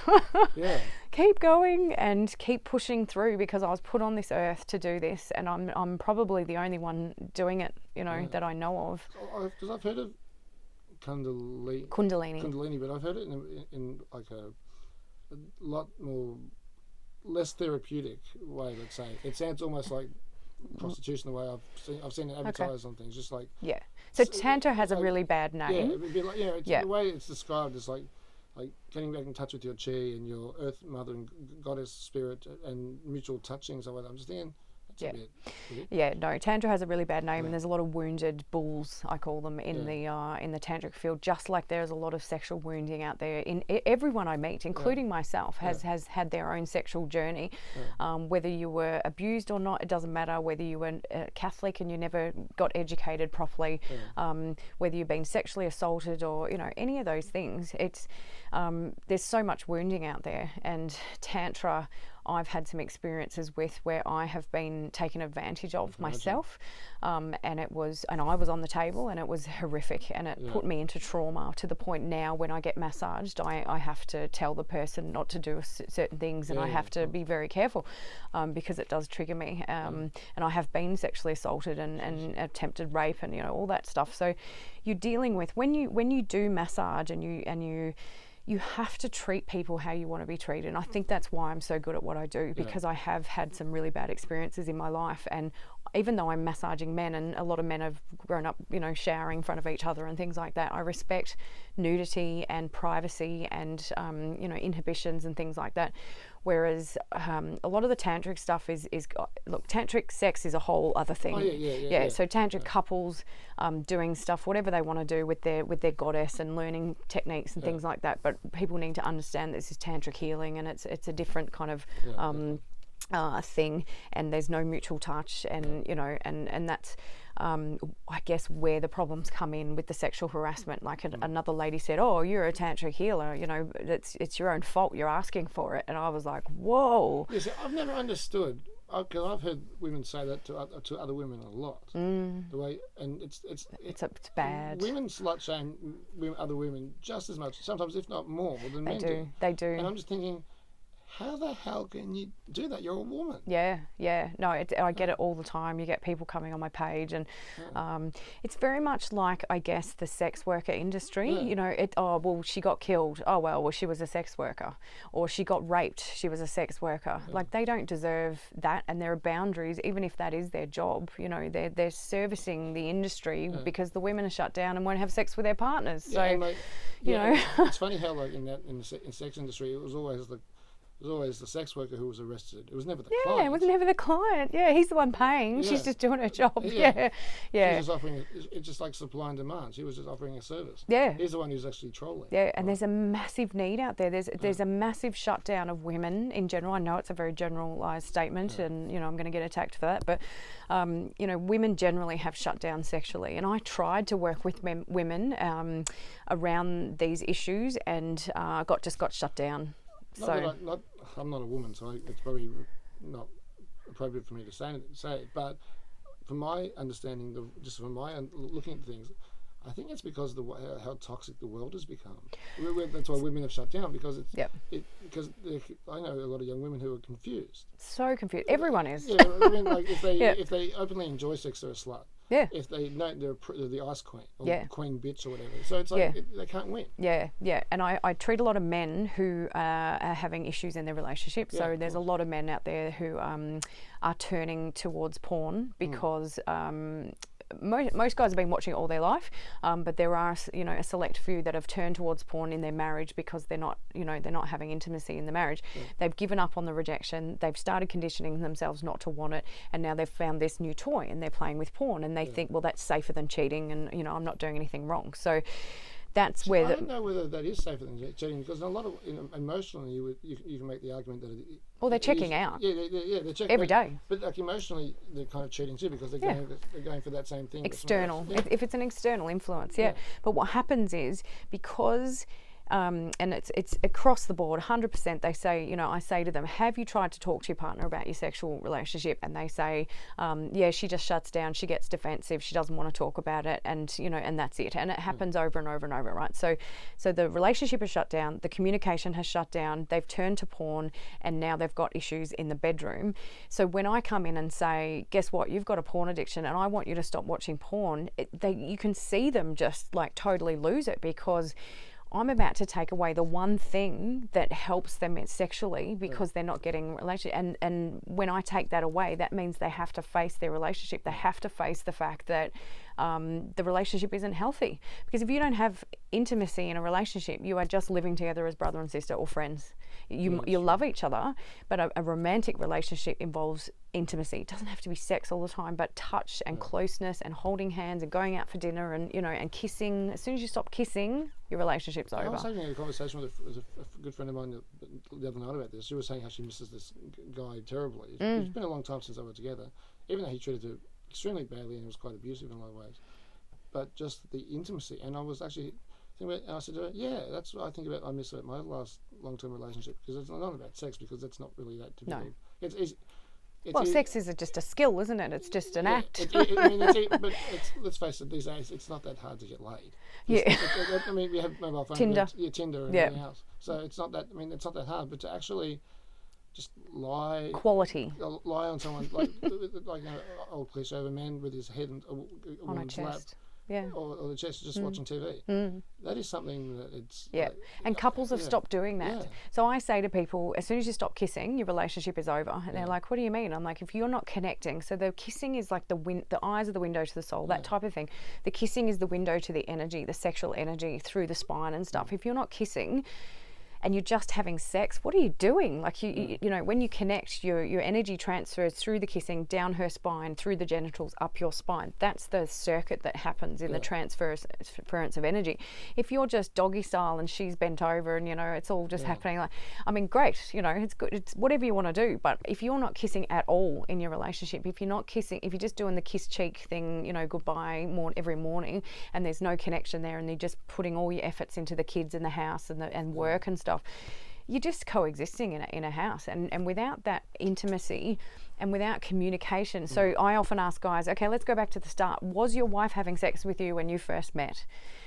Speaker 2: keep going and keep pushing through because I was put on this earth to do this, and I'm probably the only one doing it, you know, that I know of.
Speaker 1: Because I've heard of Kundalini, but I've heard it in like a lot more less therapeutic way. Let's say it sounds almost like prostitution the way I've seen it advertised on things, just like
Speaker 2: so Tantra has a really bad name.
Speaker 1: It'd be like, the way it's described is like getting back in touch with your chi and your earth mother and goddess spirit and mutual touching and stuff like that. I'm just thinking no, Tantra has a really bad name, and there's a lot of wounded bulls, I call them, in the tantric field, just like there's a lot of sexual wounding out there. In everyone I meet, including myself, has had their own sexual journey. Whether you were abused or not, it doesn't matter. Whether you were Catholic and you never got educated properly, whether you've been sexually assaulted or, you know, any of those things, it's there's so much wounding out there. And Tantra, I've had some experiences with where I have been taken advantage of myself, and I was on the table, and it was horrific, and it put me into trauma to the point now when I get massaged, I have to tell the person not to do certain things, and I have to be very careful because it does trigger me, and I have been sexually assaulted and attempted rape and, you know, all that stuff. So you're dealing with when you do massage and you have to treat people how you want to be treated. And I think that's why I'm so good at what I do, because I have had some really bad experiences in my life. And even though I'm massaging men, and a lot of men have grown up, you know, showering in front of each other and things like that, I respect nudity and privacy and, you know, inhibitions and things like that. Whereas a lot of the tantric stuff is look, tantric sex is a whole other thing. So tantric couples doing stuff, whatever they want to do with their goddess and learning techniques and things like that. But people need to understand this is tantric healing, and it's a different kind of thing, and there's no mutual touch, and you know, and that's I guess where the problems come in with the sexual harassment. Like another lady said, "Oh, you're a tantric healer. You know, it's your own fault. You're asking for it." And I was like, "Whoa!" Yes, I've never understood, because I've heard women say that to other women a lot. The way, and it's
Speaker 2: bad.
Speaker 1: Women slut shame other women just as much, sometimes if not more than men do.
Speaker 2: They do.
Speaker 1: And I'm just thinking, how the hell can you do that? You're a woman.
Speaker 2: Yeah. No, I get it all the time. You get people coming on my page, and it's very much like, I guess, the sex worker industry.
Speaker 1: Yeah.
Speaker 2: You know, well, she got killed. Oh, well, she was a sex worker. Or she got raped. She was a sex worker.
Speaker 1: Yeah.
Speaker 2: Like, they don't deserve that, and there are boundaries, even if that is their job. You know, they're servicing the industry because the women are shut down and won't have sex with their partners. So,
Speaker 1: and like,
Speaker 2: you know.
Speaker 1: It's funny how, like, in the sex industry, it was always the sex worker who was arrested. It was never the client.
Speaker 2: Yeah, it was never the client. Yeah, he's the one paying.
Speaker 1: Yeah.
Speaker 2: She's just doing her job.
Speaker 1: Yeah.
Speaker 2: Yeah.
Speaker 1: She's just offering. It's just like supply and demand. She was just offering a service.
Speaker 2: Yeah.
Speaker 1: He's the one who's actually trolling.
Speaker 2: Yeah, and there's a massive need out there. There's a massive shutdown of women in general. I know it's a very generalised statement, and I'm going to get attacked for that. But women generally have shut down sexually, and I tried to work with women around these issues, and got shut down.
Speaker 1: I'm not a woman, so it's probably not appropriate for me to say it. But from my understanding, looking at things, I think it's because of how toxic the world has become. That's why women have shut down, because I know a lot of young women who are confused.
Speaker 2: So confused. Everyone is.
Speaker 1: Yeah, I mean, like, if they openly enjoy sex, they're a slut.
Speaker 2: Yeah.
Speaker 1: If they know, they're the ice queen or queen bitch or whatever. So it's like they can't win.
Speaker 2: Yeah. And I treat a lot of men who are having issues in their relationship. So there's a lot of men out there who are turning towards porn because most guys have been watching it all their life, but there are a select few that have turned towards porn in their marriage because they're not having intimacy in the marriage. They've given up on the rejection. They've started conditioning themselves not to want it, and now they've found this new toy and they're playing with porn, and they think, well, that's safer than cheating, and I'm not doing anything wrong. So that's where
Speaker 1: I don't know whether that is safer than cheating, because a lot of emotionally you can make the argument that
Speaker 2: they're checking out.
Speaker 1: Yeah, they're checking
Speaker 2: every day.
Speaker 1: But like emotionally, they're kind of cheating too, because they're going for that same thing.
Speaker 2: External. If it's an external influence, But what happens is, because and it's across the board, 100%. They say, I say to them, have you tried to talk to your partner about your sexual relationship? And they say, she just shuts down, she gets defensive, she doesn't want to talk about it, and and that's it. And it happens over and over and over, right? So the relationship has shut down, the communication has shut down, they've turned to porn, and now they've got issues in the bedroom. So when I come in and say, guess what, you've got a porn addiction, and I want you to stop watching porn, you can see them just like totally lose it, because I'm about to take away the one thing that helps them sexually, because they're not getting relationship. And when I take that away, that means they have to face their relationship. They have to face the fact that the relationship isn't healthy. Because if you don't have intimacy in a relationship, you are just living together as brother and sister or friends. You love each other, but a romantic relationship involves intimacy. It doesn't have to be sex all the time, but touch and closeness and holding hands and going out for dinner and and kissing. As soon as you stop kissing, your relationship's over.
Speaker 1: I was having a conversation with a good friend of mine the other night about this. She was saying how she misses this guy terribly. It's been a long time since they were together, even though he treated her extremely badly and was quite abusive in a lot of ways. But just the intimacy, and I was actually thinking about, and I said to her, that's what I think about. I miss about my last long-term relationship, because it's not about sex, because that's not really that typical.
Speaker 2: No. Sex is just a skill, isn't it? It's just an act.
Speaker 1: But let's face it, these days it's not that hard to get laid. I mean, we have mobile phones, Tinder and everything else. So it's not that. I mean, it's not that hard. But to actually just lie on someone, like old cliche of a man with his head in a woman's lap. Or the chest, just watching TV. That is something that it's...
Speaker 2: and couples have stopped doing that. So I say to people, as soon as you stop kissing, your relationship is over. And they're like, what do you mean? I'm like, if you're not connecting, so the kissing is like the eyes are the window to the soul, that type of thing. The kissing is the window to the energy, the sexual energy through the spine and stuff. If you're not kissing and you're just having sex, what are you doing? Like when you connect, your energy transfers through the kissing, down her spine, through the genitals, up your spine. That's the circuit that happens in the transference of energy. If you're just doggy style and she's bent over and it's all just happening, like, I mean, great, it's good, it's whatever you want to do. But if you're not kissing at all in your relationship, if you're not kissing, if you're just doing the kiss cheek thing, goodbye every morning, and there's no connection there, and you're just putting all your efforts into the kids and the house and work and stuff, you're just coexisting in a house, and without that intimacy and without communication. So I often ask guys, okay, let's go back to the start. Was your wife having sex with you when you first met?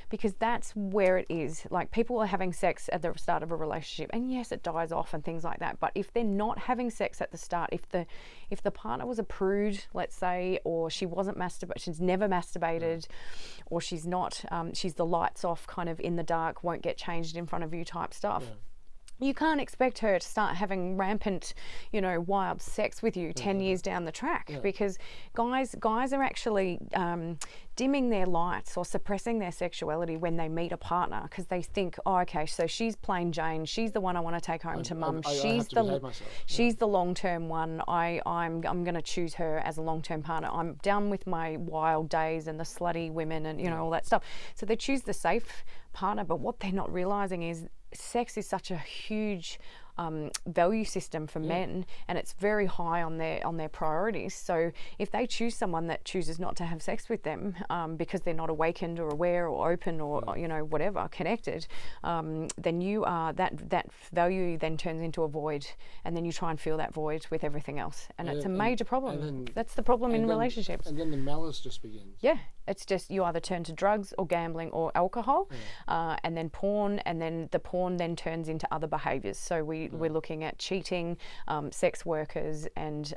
Speaker 2: Because that's where it is. Like, people are having sex at the start of a relationship, and yes, it dies off and things like that. But if they're not having sex at the start, if the partner was a prude, let's say, or she wasn't she's never masturbated, or she's not, she's the lights off, kind of in the dark, won't get changed in front of you type stuff. You can't expect her to start having rampant, wild sex with you 10 years down the track, because guys are actually dimming their lights or suppressing their sexuality when they meet a partner, because they think, oh, okay, so she's plain Jane, she's the one I want to take home to mum, she's the long-term one, I'm going to choose her as a long-term partner. I'm done with my wild days and the slutty women and all that stuff. So they choose the safe partner, but what they're not realizing is sex is such a huge value system for men, and it's very high on their priorities. So if they choose someone that chooses not to have sex with them because they're not awakened or aware or open or whatever, connected, then you are that value then turns into a void, and then you try and fill that void with everything else, and it's a major problem. That's the problem in relationships.
Speaker 1: And then the malice just begins.
Speaker 2: Yeah. It's just you either turn to drugs or gambling or alcohol, and then porn, and then the porn then turns into other behaviours. So we're looking at cheating, sex workers, and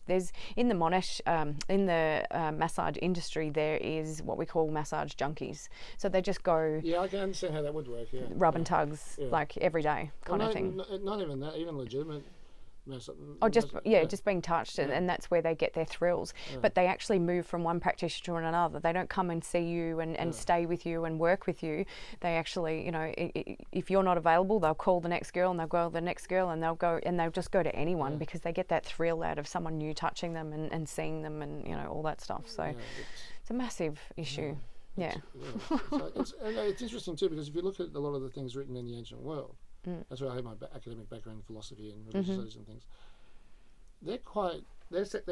Speaker 2: there's in the Monash, in the massage industry, there is what we call massage junkies. So they just go.
Speaker 1: Yeah, I can understand how that would work. Yeah.
Speaker 2: Rub and tugs like every day kind of thing.
Speaker 1: Not even that, even legitimate.
Speaker 2: Just being touched, and that's where they get their thrills. But they actually move from one practitioner to another. They don't come and see you and stay with you and work with you. They actually, if you're not available, they'll call the next girl, and they'll go to the next girl, and they'll just go to anyone because they get that thrill out of someone new touching them and seeing them and all that stuff. So it's a massive issue.
Speaker 1: It's interesting too, because if you look at a lot of the things written in the ancient world, that's where I have my academic background in philosophy and religious studies and things. Their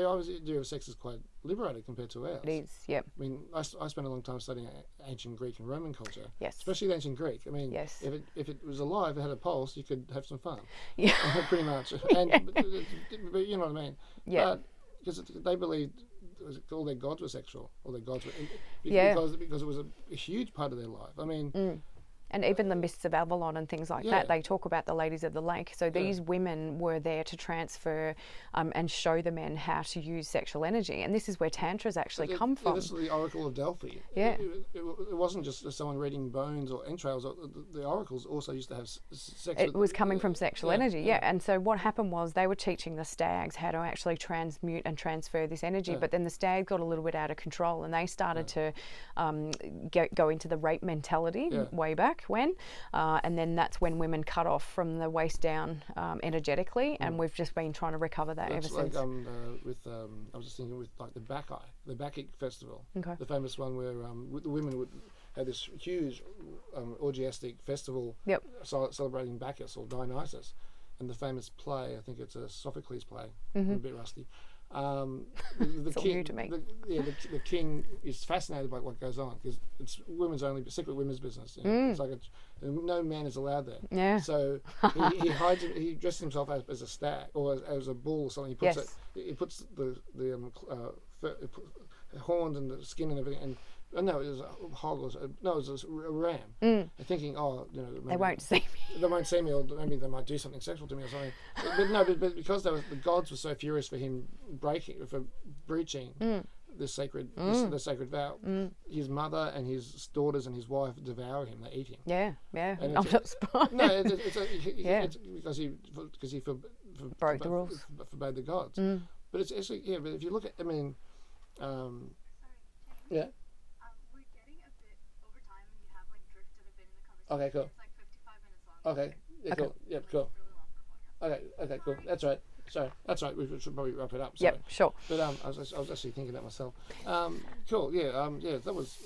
Speaker 1: idea of sex is quite liberated compared to ours.
Speaker 2: It is, yep.
Speaker 1: I mean, I spent a long time studying ancient Greek and Roman culture.
Speaker 2: Yes.
Speaker 1: Especially the ancient Greek. I mean,
Speaker 2: yes.
Speaker 1: if it was alive, it had a pulse, you could have some fun.
Speaker 2: Yeah.
Speaker 1: Pretty much. But you know what I mean?
Speaker 2: Yeah.
Speaker 1: Because they believed all their gods were sexual. All their gods were... Because it was a huge part of their life. I mean...
Speaker 2: And even the myths of Avalon and things like that, they talk about the ladies of the lake. So these women were there to transfer and show the men how to use sexual energy. And this is where tantras actually come from.
Speaker 1: This is the Oracle of Delphi.
Speaker 2: Yeah.
Speaker 1: It wasn't just someone reading bones or entrails. The oracles also used to have sex.
Speaker 2: It was coming from sexual energy, And so what happened was they were teaching the stags how to actually transmute and transfer this energy. But then the stags got a little bit out of control, and they started to go into the rape mentality way back when, and then that's when women cut off from the waist down energetically, and we've just been trying to recover that ever since.
Speaker 1: I was just thinking with like the Bacchic festival, the famous one where the women would have this huge orgiastic festival celebrating Bacchus or Dionysus, and the famous play, I think it's a Sophocles play, I'm a bit rusty.
Speaker 2: It's all new to me.
Speaker 1: The king is fascinated by what goes on because it's secret women's business. It's like no man is allowed there. Yeah. So he hides. He dresses himself as a stag or as a bull or something. He puts the horns and the skin and everything. And no, it was a hog. It was a ram. Thinking, they won't see me. They won't see me, or maybe they might do something sexual to me or something. But because the gods were so furious for him breaching the sacred vow, his mother and his daughters and his wife devour him. They eat him. Yeah. And I'm not surprised. No, it's because he
Speaker 2: broke the rules,
Speaker 1: forbade the gods. But it's actually But if you look at, Okay, cool. It's like 55 minutes long. Okay, yeah, cool. Yep, cool. Okay, cool. That's right. Sorry, that's right. We should probably wrap it up. Sorry.
Speaker 2: Yep, sure.
Speaker 1: But I was actually thinking that myself. Cool. Yeah. That was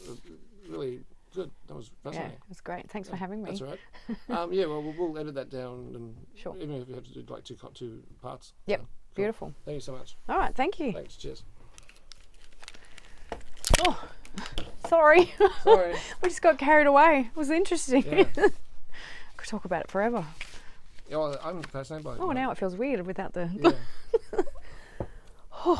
Speaker 1: really good. That was fascinating.
Speaker 2: Yeah, it was great. Thanks for having me.
Speaker 1: That's all right. Well, we'll edit that down, and
Speaker 2: sure.
Speaker 1: Even if we have to do like two parts.
Speaker 2: Yep.
Speaker 1: Cool.
Speaker 2: Beautiful.
Speaker 1: Thank you so much.
Speaker 2: All right. Thank you.
Speaker 1: Thanks. Cheers.
Speaker 2: Oh. Sorry. We just got carried away. It was interesting. Yeah. Could talk about it forever.
Speaker 1: Yeah, well, I'm fascinated by it.
Speaker 2: Oh,
Speaker 1: you know.
Speaker 2: now it feels weird without the.
Speaker 1: Yeah.